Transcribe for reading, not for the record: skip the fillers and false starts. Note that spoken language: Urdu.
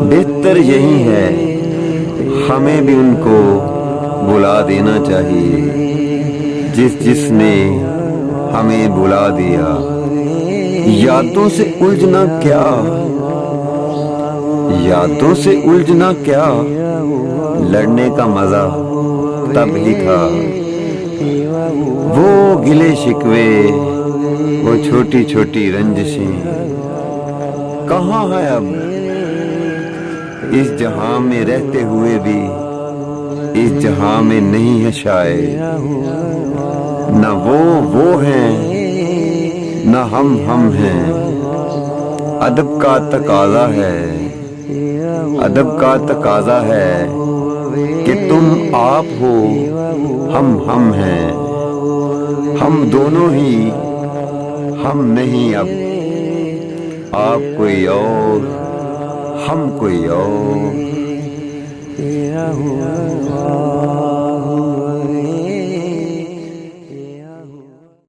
بہتر یہی ہے ہمیں بھی ان کو بلا دینا چاہیے جس نے ہمیں بلا دیا. یادوں سے الجھنا کیا، یادوں سے الجھنا کیا، لڑنے کا مزہ تب ہی تھا. وہ گلے شکوے، وہ چھوٹی چھوٹی رنجشیں کہاں ہے اب؟ اس جہاں میں رہتے ہوئے بھی اس جہاں میں نہیں ہے شاید. نہ وہ ہیں نہ ہم ہیں. ادب کا تقاضا ہے، ادب کا تقاضا ہے کہ تم آپ ہو ہم ہیں. ہم دونوں ہی ہم نہیں اب، آپ کوئی اور ہم کوئی اور.